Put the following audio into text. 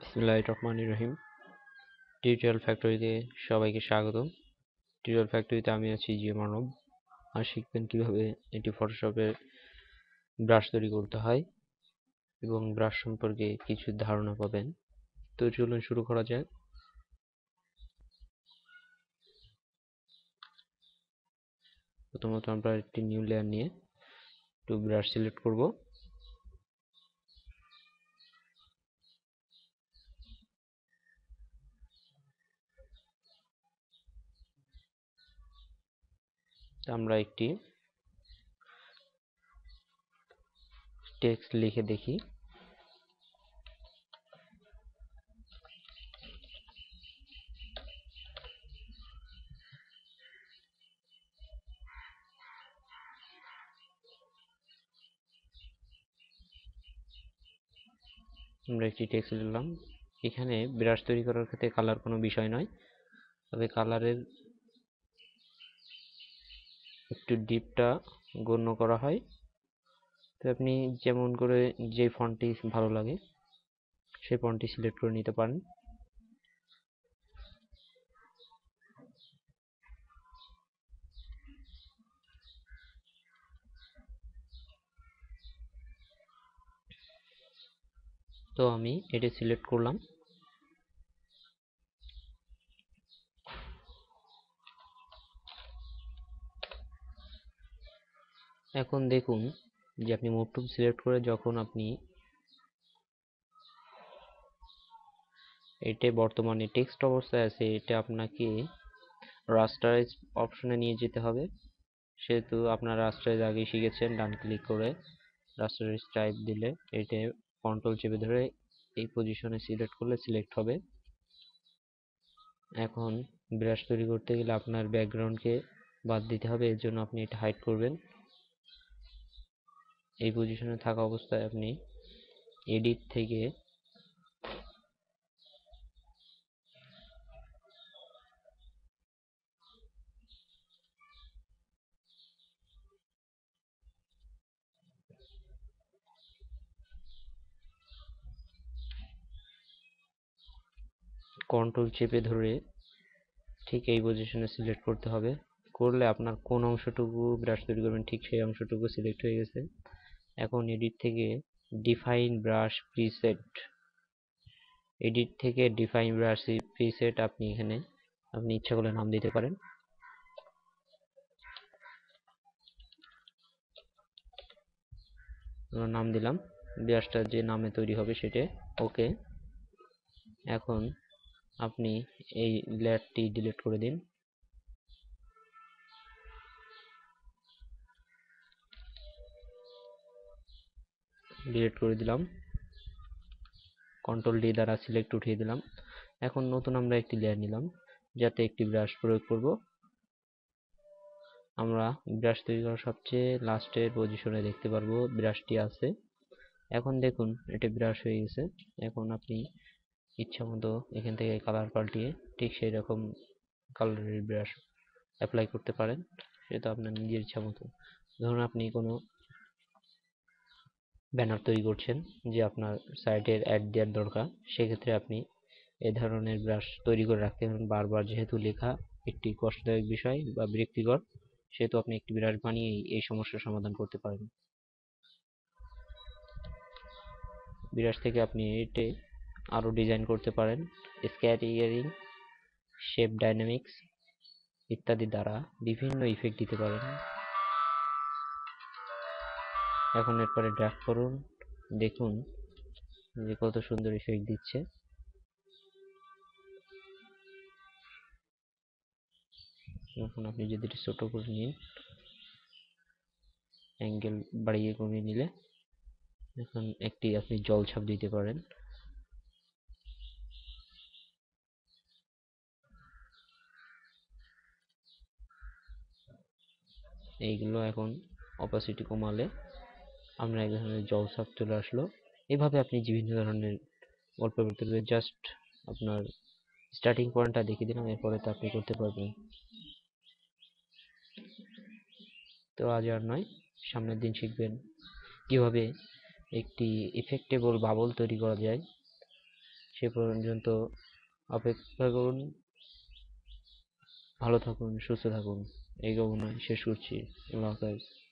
বিসমিল্লাহির রহমানির রহিম। টিউটোরিয়াল ফ্যাক্টরিতে সবাইকে স্বাগতম। টিউটোরিয়াল ফ্যাক্টরিতে আমি আছি জিএম মানব। আর শিখবেন কিভাবে এটি ফটোশপে ব্রাশ তৈরি করতে হয় এবং ব্রাশ সম্পর্কে কিছু ধারণা পাবেন। তো চলুন শুরু করা যাক। প্রথমত আমরা একটি নিউ লেয়ার নিয়ে একটু ব্রাশ সিলেক্ট করব। আমরা একটি টেক্সট লিখে দেখি। আমরা একটি টেক্সট লিখলাম। এখানে ব্রাশ তৈরি করার ক্ষেত্রে কালার কোনো বিষয় নয়, তবে কালারের একটু ডিপটা গণ্য করা হয়। তো আপনি যেমন করে যে ফন্টটি ভালো লাগে সেই ফন্টটি সিলেক্ট করে নিতে পারেন। তো আমি এটি সিলেক্ট করলাম। এখন দেখুন যে আপনি মুভ টুল সিলেক্ট করে যখন আপনি এটা বর্তমানে টেক্সট অবস্থায় আছে, এটা আপনাকে রাস্টারাইজ অপশনে নিয়ে যেতে হবে। সেহেতু আপনার রাস্টারাইজ আগে শিখেছেন, ডান ক্লিক করে রাস্টারাইজ টাইপ দিলে এটা কন্ট্রোল চেপে ধরে এই পজিশনে সিলেক্ট করলে সিলেক্ট হবে। এখন ব্রাশ তৈরি করতে গেলে আপনার ব্যাকগ্রাউন্ডকে বাদ দিতে হবে, এর জন্য আপনি এটা হাইড করবেন। এই পজিশনে থাকা অবস্থায় আপনি এডিট থেকে কন্ট্রোল চেপে ধরে ঠিক এই পজিশনে সিলেক্ট করতে হবে। করলে আপনার কোন অংশটুকু ব্রাশ তৈরি করবেন ঠিক সেই অংশটুকু সিলেক্ট হয়ে গেছে। এখন এডিট থেকে ডিফাইন ব্রাশ প্রিসেট, এডিট থেকে ডিফাইন ব্রাশ প্রিসেট আপনি এখানে আপনি ইচ্ছা করলে নাম দিতে পারেন। নাম দিলাম, ব্রাশটা যে নামে তৈরি হবে সেটা ওকে। এখন আপনি এই লেয়ারটি ডিলিট করে দিন। ডিলিট করে দিলাম, কন্ট্রোল ডি দ্বারা সিলেক্ট উঠিয়ে দিলাম। এখন নতুন আমরা একটি লেয়ার নিলাম, যাতে একটি ব্রাশ প্রয়োগ করব। আমরা ব্রাশ তৈরি করার সবচেয়ে লাস্টের পজিশনে দেখতে পারবো ব্রাশটি আছে। এখন দেখুন এটা ব্রাশ হয়ে গেছে। এখন আপনি ইচ্ছা মতো এখান থেকে কালার পাল্টিয়ে ঠিক সেই রকম কালারের ব্রাশ অ্যাপ্লাই করতে পারেন, সেটা আপনার নিজের ইচ্ছা মতো। ধরুন আপনি কোনো ব্যানার তৈরি করছেন যে আপনার সাইটের অ্যাড দেওয়ার দরকার, সেক্ষেত্রে আপনি এ ধরনের ব্রাশ তৈরি করে রাখতে পারেন। বারবার যেহেতু লেখা একটি কষ্টদায়ক বিষয় বা বিরক্তিকর, সেহেতু আপনি একটি ব্রাশ বানিয়ে এই সমস্যার সমাধান করতে পারেন। ব্রাশ থেকে আপনি এতে আরো ডিজাইন করতে পারেন, স্ক্যাটারিং, শেপ ডাইনামিক্স ইত্যাদি দ্বারা বিভিন্ন ইফেক্ট দিতে পারেন। এখন এরপরে ড্র্যাগ করুন, দেখুন যে কত সুন্দর ইফেক্ট দিচ্ছে। এখন আপনি যদি এটা ছোট করে নিন, অ্যাঙ্গেল বাড়িয়ে কমিয়ে নিলে এখন একটি আপনি জলছাপ দিতে পারেন। এইগুলো এখন অপাসিটি কমালে আমরা এক ধরনের জলছাপ চলে আসলো। এভাবে আপনি বিভিন্ন ধরনের গল্প করতে পারবেন। জাস্ট আপনার স্টার্টিং পয়েন্টটা দেখিয়ে দিলাম, এরপরে তো আপনি করতে পারবেন। তো আজ আর নয়, সামনের দিন শিখবেন কিভাবে একটি ইফেক্টেবল বাবল তৈরি করা যায়। সে পর্যন্ত অপেক্ষা করুন। ভালো থাকুন, সুস্থ থাকুন, এই কামনায় শেষ করছি। আল্লাহ হাফেজ।